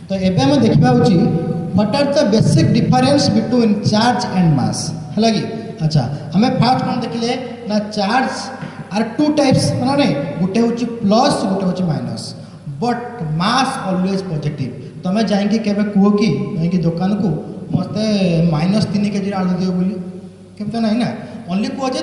तो एबे हम देखबा होची what are the basic difference between charge and mass हला कि अच्छा हमें फास्ट कोन देखले ना चार्ज आर टू टाइप्स माने नै गुटे होची प्लस गुटे होची minus but mass always positive तमे जाएंगे केबे कुहो कि जाएंगे दुकान को मते -3 केजी आलू दियो बोली केबे तो नहीं ना ओनली कुहो जे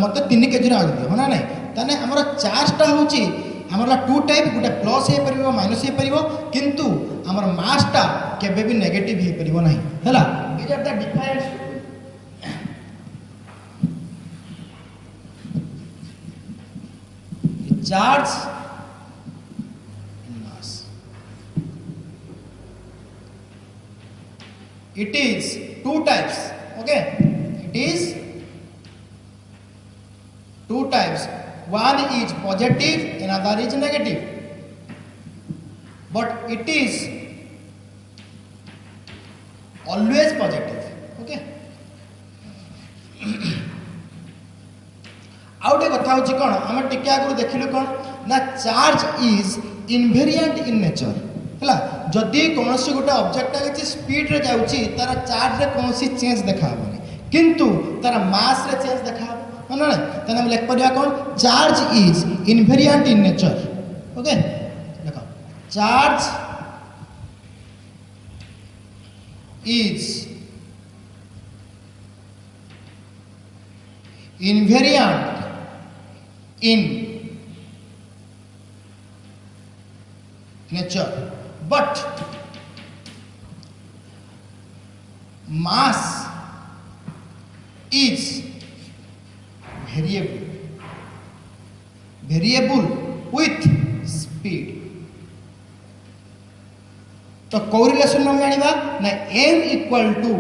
मते 3 केजी आलू दियो ना नहीं ताने हमर चार्ज टा होची हमर to type Gute plus hey परिबो minus हे परिबो किंतु हमर मास टा केबे भी नेगेटिव हे परिबो नहीं हला is are the difference charge and mass. It is two types. Okay, it is two types. One is positive, another is negative. But it is always positive. Okay. आउटे कथा होची कोन हम टिके आगु देखिलु कोन ना charge is invariant in nature हला जदी कोनोसी गोटे ऑब्जेक्ट के स्पीड रे जाउची तार चार्ज रे कोनोसी चेंज देखाबनी किंतु तार मास रे चेंज देखाब ना तने हम लिख परिया कोन charge is invariant in nature okay देखो charge is invariant in nature but mass is variable with speed तो कोरिलेशन हम जानिबा ना m equal to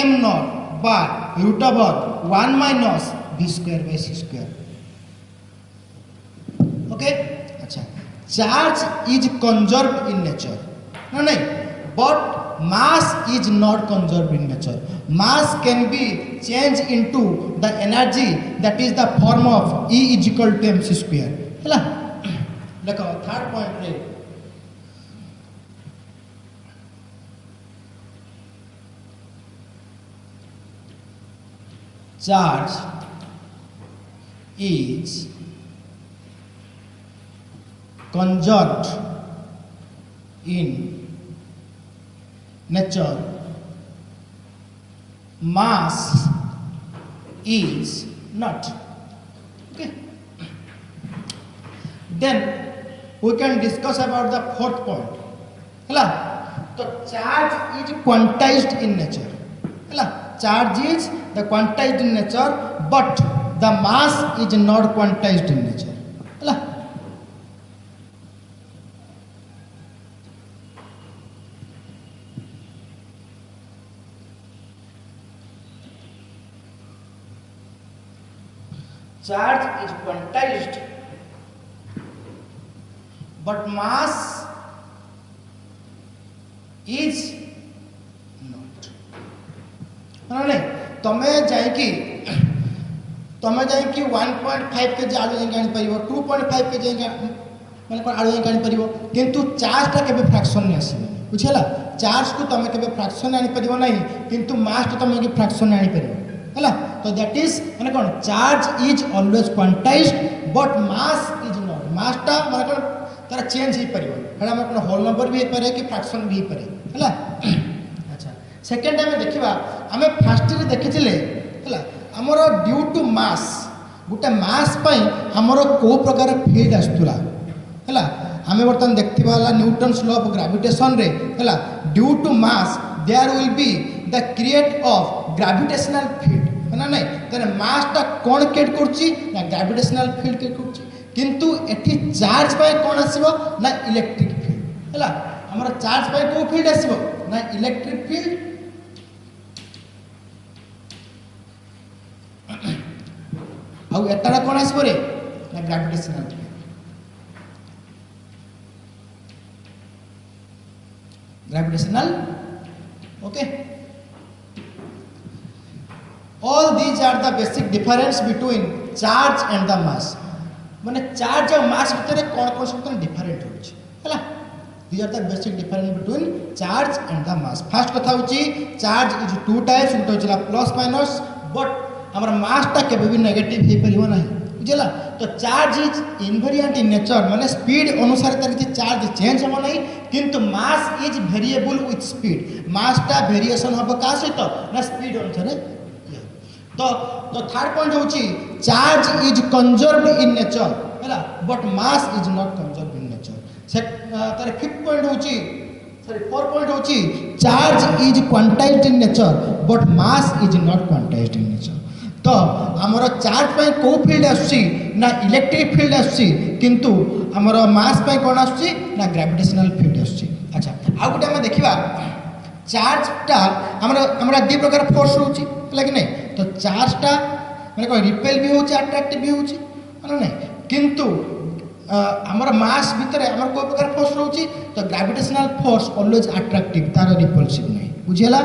m naught by root over 1 minus v square by c square okay अच्छा charge is conserve in nature ना नहीं but mass is not conserve in nature mass can be change into the energy that is the form of E is equal to mc square हला देखो third point रे charge is conserved in nature mass is not okay then we can discuss about the fourth point hela तो charge is quantized in nature hela charge is the quantized in nature but the mass is not quantized in nature hela charge is quantized but mass is not माने तमे जाई कि 1.5 KG आलू जाई आनी परिबो 2.5 KG माने कोन आलू जाई आनी परिबो किंतु चार्ज ता केबे फ्रैक्शन नै आसी बुझला चार्ज को तमे केबे फ्रैक्शन आनी परिबो नै किंतु मास तो तमे के फ्रैक्शन आनी परिबो हला तो दैट इज माने कोन charge is always quantized but mass is not mass ता माने कोन तार चेंज ही परिबो हला हम कोन होल नंबर भी पारे कि फ्रैक्शन भी पारे हला अच्छा सेकंड टाइम देखिबा हमें फर्स्ट रे देखिथिले हला हमरो ड्यू टू मास गुटे मास पई हमरो को प्रकार फील्ड आस्तुला हला हमें बर्तन देखथिबा हला न्यूटन्स लॉ ऑफ ग्रेविटेशन रे हला due to mass there will be the create of gravitational field ना नहीं तने मास ता कोन क्रिएट करछि ना ग्रेविटेशनल फील्ड क्रिएट करछि किंतु एठी चार्ज पई कोन आसीबो ना इलेक्ट्रिक फील्ड हला हमर चार्ज पई को फील्ड आसीबो ना इलेक्ट्रिक फील्ड आउ एटाडा कोन आसीबो रे ना gravitational gravitational okay all these are the basic difference between charge and the mass माने चार्ज और मास भितर कोन कोन सब डिफरेंट होछि हला These are the basic difference between charge and the mass. First कथा होची charge is two types, उठो चला plus minus, but हमारा mass टा केबे भी नेगेटिव हे परिबो नाही बुझला. तो charge is invariant in nature, माने स्पीड अनुसार तार जे चार्ज चेंज हो नहीं, किंतु mass is variable with speed. Mass टा वेरिएशन हबो का सहित ना स्पीड अनुसार. तो थर्ड पॉइंट होची charge is conserved in nature हैला, but mass is not conserved in nature. से तार फिफ्थ पॉइंट होची फोर्थ पॉइंट होची charge is quantized in nature but mass is not quantized in nature. तो आमर चार्ज पे को फील्ड आसुची ना इलेक्ट्रिक फील्ड आसुची, किंतु आमर मास पे कोन आसुची ना ग्रेविटेशनल फील्ड आसुची. अच्छा आ गुटे हम देखिबा चार्ज टा हमरा दि प्रकार फोर्स होची है कि नहीं. तो चार्ज टा माने को रिपेल भी होची अट्रैक्टिव भी होची माने नहीं, किंतु आमर मास भितर आमर को प्रकार फोर्स होची. तो ग्रेविटेशनल फोर्स ऑलवेज अट्रैक्टिव, तार रिपल्सिव नहीं बुझियला.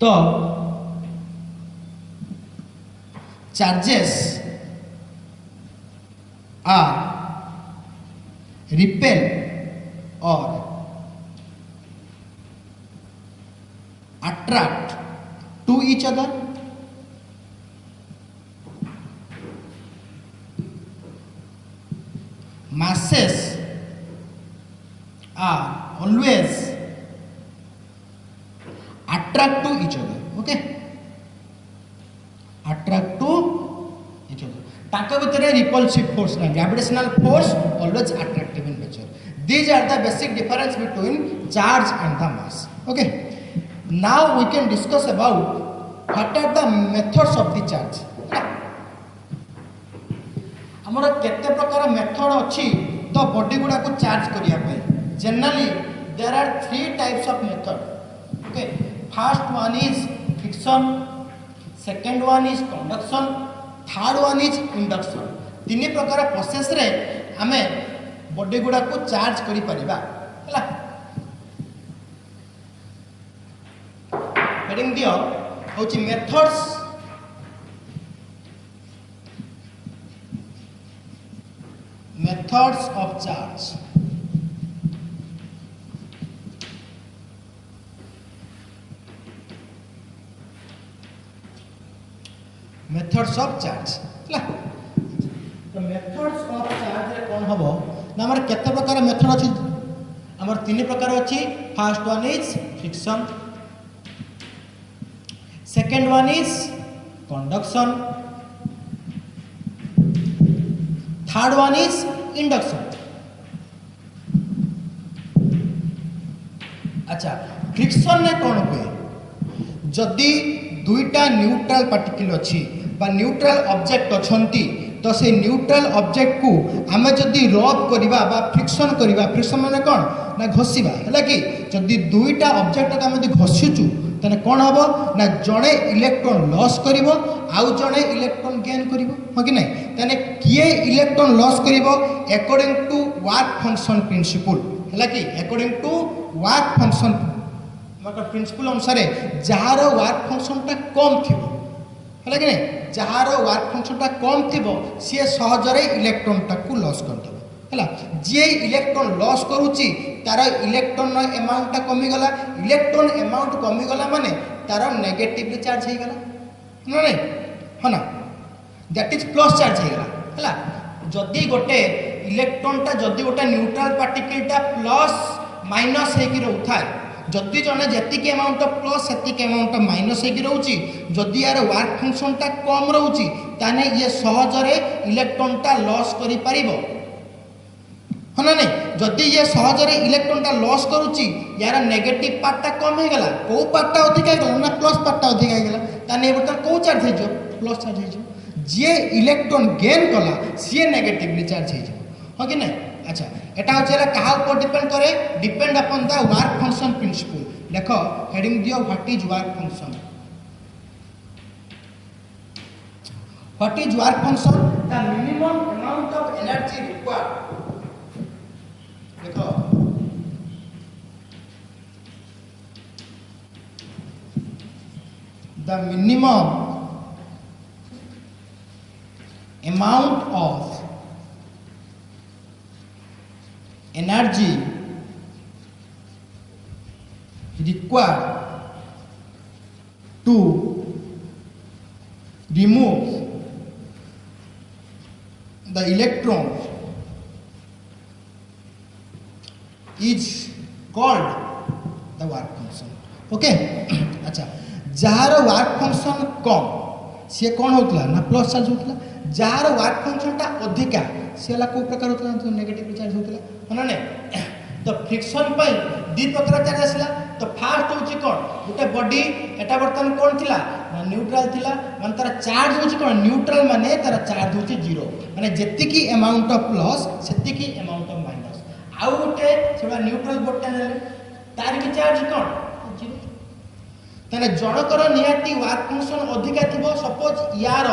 तो charges are repel or attract to each other. Masses are always attract to each other. Okay, attract to each other. ताका भितर रिपल्सिव फोर्स ना gravitational force always attractive in nature. These are the basic difference between charge and the mass. Okay, now we can discuss about what are the methods of the charge. हमर केते प्रकार method अछि तो body गुडा को charge करिया पे. Generally there are three types of method. Okay, first one is friction, second one is conduction, third one is induction. तीन प्रकार प्रोसेस रे आमे बॉडी गुडा को चार्ज करि परिबा हला. हेडिंग दियो होची methods of charge. Methods of charge. तो methods of charge रे कोन हबो ना हमर केते प्रकार मेथड अछि. हमर तीन प्रकार अछि. First one is friction, second one is conduction, third one is induction. अच्छा, फ्रिक्शन ने कौन हुए जदि दुईटा न्यूट्रल पार्टिकल अच्छी बा न्यूट्रल ऑब्जेक्ट अच्छी तो से न्यूट्रल ऑब्जेक्ट को आम जदि रब करवा बा फ्रिक्शन करवा. फ्रिक्शन माने कौन ना घषिबा है कि जदि दुईटा ऑब्जेक्ट को आम जदि घषुचु तेने कौन हम ना जड़े इलेक्ट्रॉन लॉस करिवो आउ जड़े इलेक्ट्रॉन गेन करिवो. हाँ कि नहीं. तेने किए इलेक्ट्रॉन लॉस करिवो according to work function principle है कि according to work function principle अनुसार जार वर्क फंक्शन टा कम थी है कि नहीं. जार वर्क फंक्शन टा कम थी सी सहजरे इलेक्ट्रॉन टाक लॉस करदेव है. जी इलेक्ट्रॉन लॉस करुच्ची तार इलेक्ट्रॉन एमाउंट कमीगला. इलेक्ट्रॉन एमाउंट कमीगला माने तार नेगेटिवली चार्ज हो गला ना नहीं हाँ ना. दैट इज प्लस चार्ज हो गला है. जदि गोटे इलेक्ट्रॉन टा जदि गोटे न्यूट्रल पार्टिकल टा प्लस माइनस होकर रोथाए, जदि जड़े जी एमाउंट प्लस से एमाउंट माइनस होकर रोची, जदि यार वर्क फंक्शन टा कम रोची ताने ये सहजरे इलेक्ट्रॉन टा लॉस करि परिबो हाँ ना नहीं. जदि ये सहजरे इलेक्ट्रॉन टा लॉस करुच्ची यार नेगेटिव पार्टा कम हो गला, को पार्टा अधिक हो ना प्लस पार्टा अधिक हो गला ताने बर्तमान को चार्ज हो प्लस चार्ज हो. जी इलेक्ट्रॉन गेन कला सी नेगेटिवली चार्ज हो. हाँ कि नहीं. अच्छा, एटा होचला कहा ऊपर डिपेंड करे, depend upon the work function principle. देखो हेडिंग दियो what is work function. What is work function? The minimum amount of energy required. देखो the minimum amount of energy required to remove the electron is called the work function. Okay अच्छा jar work function कम सी कौन होता ना plus charge होता jar work function टा अधिका सी है कौ प्रकार होता नेगेटिव चार्ज होता है ना तो फ्रिक्शन पर दी प्रकार चार्ज आसला तो फास्ट हूँ कौन गोटे बॉडी एटा बर्तमान कौन थिला न्यूट्रल थिला मान तार चार्ज हूँ कौन न्यूट्रल माने तार चार्ज हूँ जीरो माने जेतिकी अमाउंट ऑफ प्लस सेतिकी अमाउंट ऑफ माइनस आउ गोटे से न्यूट्रल बॉडी ने तार की चार्ज कौन जीरो ताने जनकर निहाती वर्क फंक्शन अधिका थिबो सपोज यार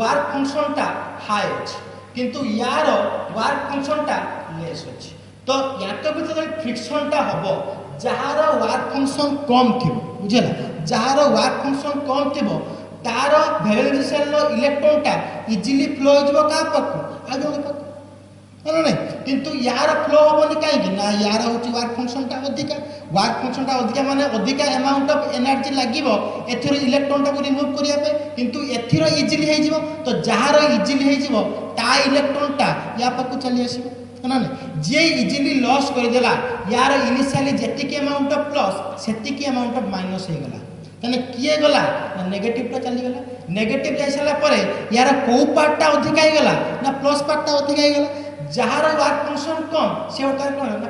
वर्क फंक्शन टा हाई अछि किंतु यार वर्क फंक्शन टा लेस अछि तो याक भीतर फ्रिक्शन टा हबो जहार वर्क फंक्शन कम थिबो बुझला जहार वर्क फंक्शन कम थिबो तार वैलेंस सेल रो इलेक्ट्रॉन टा इजीली फ्लो होइबो का पक्को आ जो पक्को है ना किंतु यार फ्लो होबनी काहे ना यार होची वर्क फंक्शन टा अधिका माने अधिका अमाउंट ऑफ एनर्जी लागिबो एथिरो इलेक्ट्रॉन टा को रिमूव करिया पे किंतु एथिरो इजीली हे जिवो तो जहार इजीली हे जिवो ता इलेक्ट्रॉन टा या पक्को चली आसीबो ना जे इजीली लॉस कर देला यार इनिशियली जेतिकी अमाउंट ऑफ प्लस सेतिकी अमाउंट ऑफ माइनस हे गला तने किए गला ना नेगेटिव टा चली गला नेगेटिव जाई साला परे यार को पार्ट टा अधिक हे गला ना प्लस पार्ट टा अधिक हे गला जहार वर्क फंक्शन कम से होता है कौन ना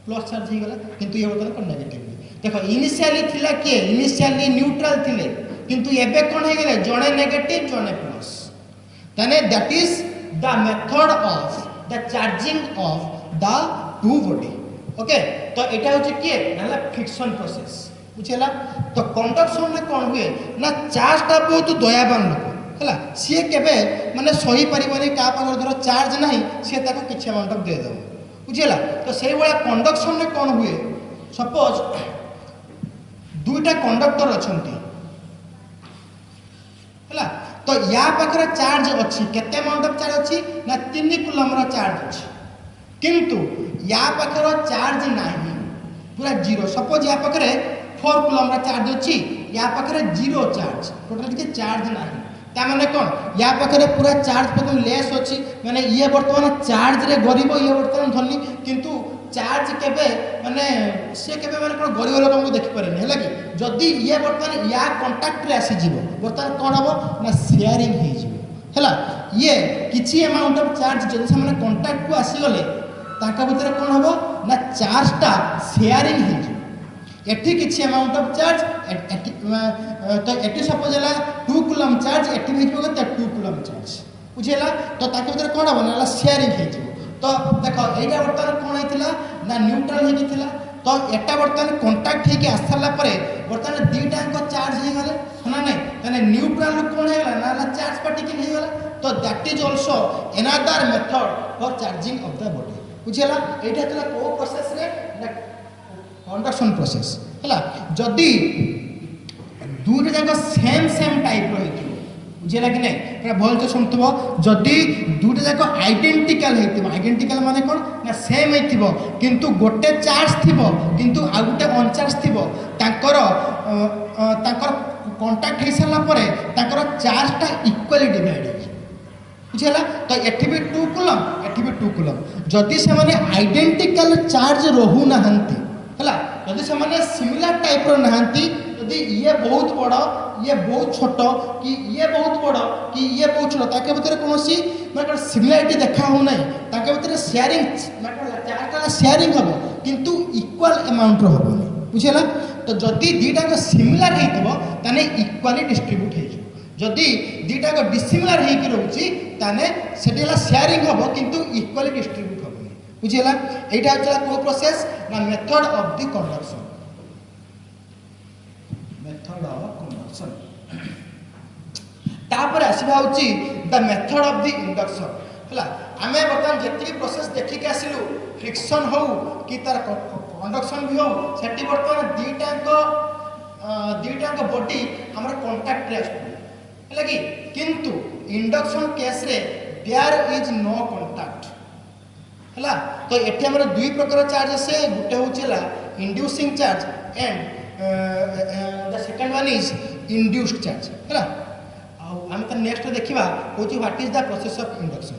प्लस चार्ज हे गला किंतु ये होता है नेगेटिव देखो इनिशियली थिला के इनिशियली न्यूट्रल थिले किंतु एबे कोन हे गले जणे नेगेटिव जणे प्लस तने that is the method of the charging of the two body okay तो एटा होचे के नाला फ्रिक्शन प्रोसेस बुझेला तो कंडक्शन में कोन हुए ना चार्ज टा बहुत दयाबान लोक हला सी केबे माने सही परिबनी का पाकर धर चार्ज नहीं सी ताको किछ अमाउंट ऑफ दे दो बुझेला तो सेही वाला कंडक्शन में कोन हुए सपोज दुईटा कंडक्टर अछंती हला तो या पाखरे चार्ज अच्छी केते अमाउंट ऑफ चार्ज अच्छी ना 3 कूलम रो चार्ज अच्छी किंतु या पाखरे चार्ज नाही पूरा जीरो सपोज या पाखरे 4 कूलम रो चार्ज अच्छी या पाखरे जीरो चार्ज टोटल के चार्ज नाही ता माने कोन या पाखरे पूरा चार्ज पदम लेस अच्छी माने ये वर्तमान चार्ज रे गरीब ये वर्तमान धनी किंतु चार्ज केबे माने से केबे माने कोन गरीब लोक को देखि पारे हैला कि जदी ये वर्तमान या कांटेक्ट रे आसी जीवो वर्तमान कोन हबो ना शेयरिंग हे जीवो हैला ये किछि अमाउंट ऑफ चार्ज जदी से माने कांटेक्ट को आसी गले ताका भीतर कोन हबो ना चार्ज टा शेयरिंग हे जीवो एठी किछि अमाउंट ऑफ चार्ज तो एटी सपोज हला 2 कूलम चार्ज एटी भेजबो त 2 कूलम चार्ज बुझेला तो ताके भीतर कोन हबो ना शेयरिंग हे जीवो तो देखो एटा वर्तमान कोन हेतिला ना न्यूट्रल हे थिला तो एटा वर्तमान कांटेक्ट हे के आसला परे वर्तमान दीटा को चार्ज हे गले ना नै तने न्यूट्रल कोन हे गला ना चार्ज पार्टिकल हे गला तो that is also another method for charging of the body बुझेला एटा तला को प्रोसेस रे ना कंडक्शन प्रोसेस हला जदी दुटा जाक सेम टाइप रो हेतिबो बुझेला कि नै पूरा भल से सुनतबो जदी दुटा जाक आइडेंटिकल हेतिबो आइडेंटिकल माने कोन ना सेम हेतिबो किंतु गोटे चार्ज थिबो किंतु आ गोटे अनचार्ज थिबो ताकर कांटेक्ट हे सरला परे ताकर चार्ज टा इक्वली डिवाइड हे बुझेला तो एठी भी 2 कूलम एठी भी 2 कूलम जदी से माने आइडेंटिकल चार्ज रहू नहंती हला जदी से माने सिमिलर टाइप रो नहंती यदि ये बहुत बड़ा ये बहुत छोट कि ये बहुत बड़ा कि ये बहुत छोट ताके भीतर कोनोसी मतलब सिमिलरिटी देखा हो नै ताके भीतर शेयरिंग मतलब चार्ज शेयरिंग हबो किंतु इक्वल अमाउंट रो हबो नै बुझेला तो जदी दीटा को सिमिलर हेतिबो तने इक्वली डिस्ट्रीब्यूट हे जदी दीटा को डिसिमिलर हे कि रहउची तने सेटेला शेयरिंग हबो किंतु इक्वली डिस्ट्रीब्यूट हबो बुझेला एटा चला को प्रोसेस ना method of the conduction method of conduction तापर आसीबा होची the method of the induction हला हमें बर्तमान जेति प्रोसेस देखि के आसिलु फ्रिक्शन हो कि तार कंडक्शन भी हो सेटी बर्तमान दीटा को बॉडी हमर कांटेक्ट रे आसु हला कि किंतु इंडक्शन केस रे देयर इज नो कांटेक्ट है। तो ये आम दुई प्रकार चार्ज आसे गोटे हूँ inducing charge and the second one is induced charge है। आम तो नेक्स्ट देखा हूँ what is the process of induction.